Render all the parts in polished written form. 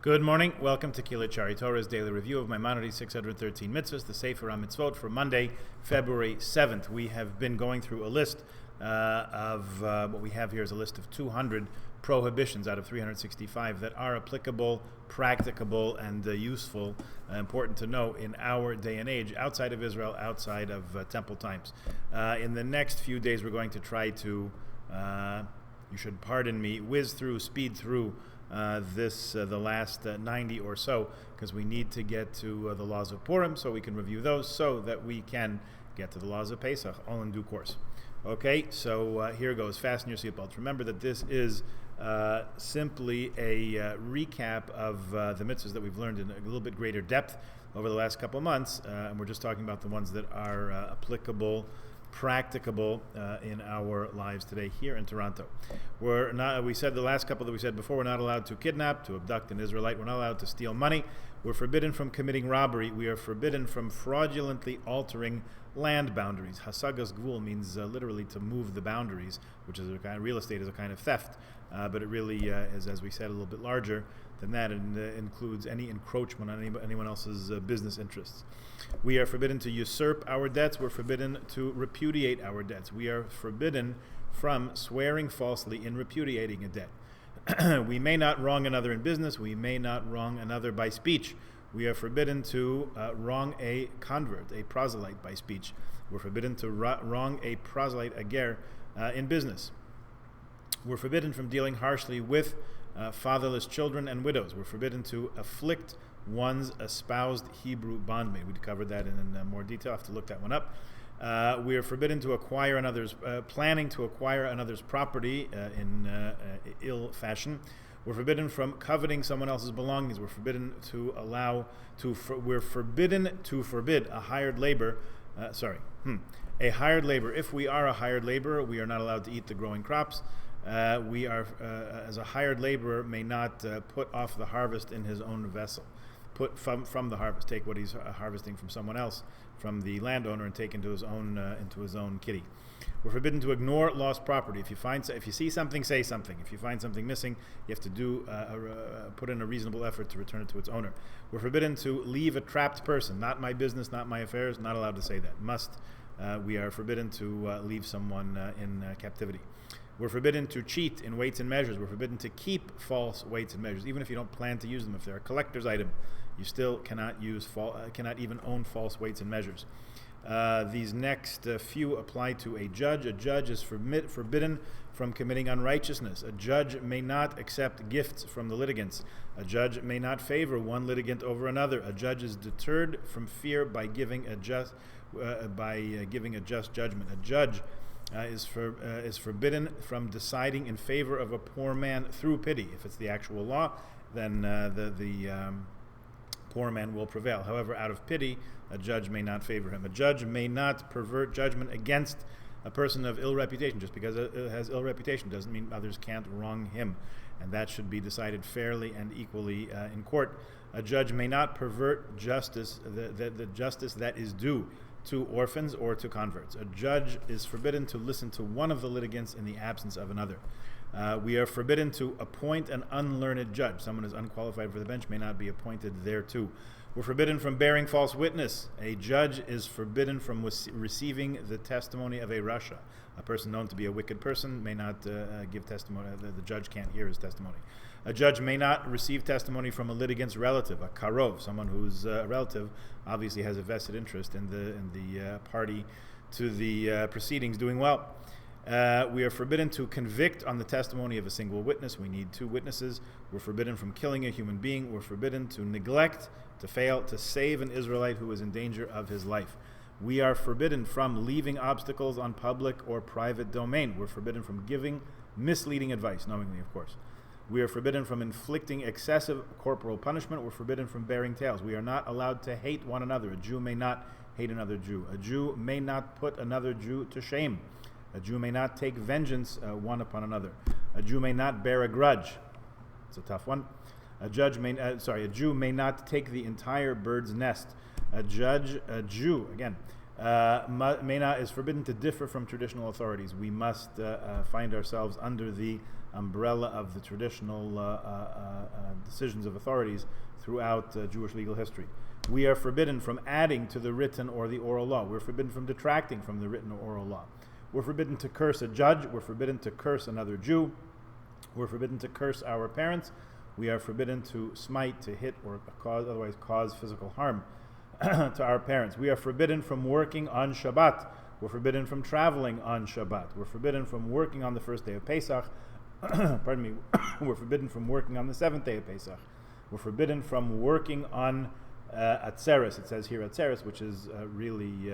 Good morning. Welcome to Kilachari Torah's daily review of Maimonides' 613 mitzvahs, the Sefer Mitzvot for Monday, February 7th. We have been going through a list of what we have here is a list of 200 prohibitions out of 365 that are applicable, practicable, and useful, important to know in our day and age, outside of Israel, outside of temple times. In the next few days, we're going to try to, you should pardon me, speed through the last 90 or so, because we need to get to the laws of Purim, so we can review those, so that we can get to the laws of Pesach, all in due course. Okay, so here goes. Fasten your seatbelts. Remember that this is simply a recap of the mitzvahs that we've learned in a little bit greater depth over the last couple of months, and we're just talking about the ones that are applicable, practicable in our lives today here in Toronto. We said the last couple that we said before, we're not allowed to kidnap, to abduct an Israelite, we're not allowed to steal money, we're forbidden from committing robbery, we are forbidden from fraudulently altering land boundaries. Hasagas gvul means literally to move the boundaries, which is a kind of real estate is a kind of theft, but it really is, as we said, a little bit larger than that, and includes any encroachment on anyone else's business interests. We are forbidden to usurp our debts. We're forbidden to repudiate our debts. We are forbidden from swearing falsely in repudiating a debt. We may not wrong another in business. We may not wrong another by speech. We are forbidden to wrong a convert, a proselyte, by speech. We're forbidden to wrong a proselyte, a ger, in business. We're forbidden from dealing harshly with fatherless children and widows. We're forbidden to afflict one's espoused Hebrew bondmaid. We covered that in more detail. I have to look that one up. We are forbidden to acquire another's, planning to acquire another's property in ill fashion. We're forbidden from coveting someone else's belongings. We're forbidden to we're forbidden to forbid a hired labor. A hired labor. If we are a hired laborer, we are not allowed to eat the growing crops. We are, as a hired laborer, may not put off the harvest in his own vessel. Put from the harvest, take what he's harvesting from someone else, from the landowner, and take into his own kitty. We're forbidden to ignore lost property. If you see something, say something. If you find something missing, you have to put in a reasonable effort to return it to its owner. We're forbidden to leave a trapped person. Not my business, not my affairs. Not allowed to say that. We are forbidden to leave someone in captivity. We're forbidden to cheat in weights and measures. We're forbidden to keep false weights and measures, even if you don't plan to use them. If they're a collector's item, you still cannot cannot even own false weights and measures. These next few apply to a judge. A judge is forbidden from committing unrighteousness. A judge may not accept gifts from the litigants. A judge may not favor one litigant over another. A judge is deterred from fear by giving a just judgment. A judge is forbidden from deciding in favor of a poor man through pity. If it's the actual law, then the poor man will prevail. However, out of pity, a judge may not favor him. A judge may not pervert judgment against a person of ill reputation. Just because it has ill reputation doesn't mean others can't wrong him, and that should be decided fairly and equally in court. A judge may not pervert justice, the justice that is due to orphans or to converts. A judge is forbidden to listen to one of the litigants in the absence of another. We are forbidden to appoint an unlearned judge. Someone who is unqualified for the bench may not be appointed thereto. We're forbidden from bearing false witness. A judge is forbidden from receiving the testimony of a rasha. A person known to be a wicked person may not give testimony. The judge can't hear his testimony. A judge may not receive testimony from a litigant's relative, a karov, someone whose relative obviously has a vested interest in the party to the proceedings doing well. We are forbidden to convict on the testimony of a single witness. We need two witnesses. We're forbidden from killing a human being. We're forbidden to neglect, to fail to save an Israelite who is in danger of his life. We are forbidden from leaving obstacles on public or private domain. We're forbidden from giving misleading advice, knowingly, of course. We are forbidden from inflicting excessive corporal punishment. We're forbidden from bearing tales. We are not allowed to hate one another. A Jew may not hate another Jew. A Jew may not put another Jew to shame. A Jew may not take vengeance one upon another. A Jew may not bear a grudge. It's a tough one. A Jew may not take the entire bird's nest. A Jew is forbidden to differ from traditional authorities. We must find ourselves under the umbrella of the traditional decisions of authorities throughout Jewish legal history. We are forbidden from adding to the written or the oral law. We're forbidden from detracting from the written or oral law. We're forbidden to curse a judge. We're forbidden to curse another Jew. We're forbidden to curse our parents. We are forbidden to smite, to hit, or otherwise cause physical harm to our parents. We are forbidden from working on Shabbat. We're forbidden from traveling on Shabbat. We're forbidden from working on the first day of Pesach. Pardon me. We're forbidden from working on the seventh day of Pesach. We're forbidden from working on Atzeres. It says here Atzeres, which is really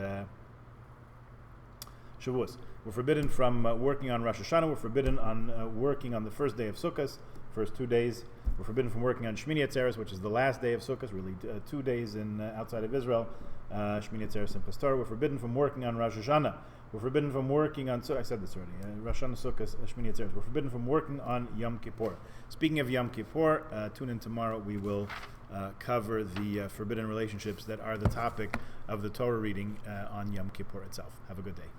Shavuos. We're forbidden from working on Rosh Hashanah. We're forbidden on working on the first day of Sukkot, first 2 days. We're forbidden from working on Shmini Atzeres, which is the last day of Sukkot, really 2 days in outside of Israel. Shmini Atzeres and Pastor. We're forbidden from working on Rosh Hashanah. We're forbidden from working on, I said this already, Rosh Hashanah, Sukkot, Shmini Atzeres. We're forbidden from working on Yom Kippur. Speaking of Yom Kippur, tune in tomorrow. We will cover the forbidden relationships that are the topic of the Torah reading on Yom Kippur itself. Have a good day.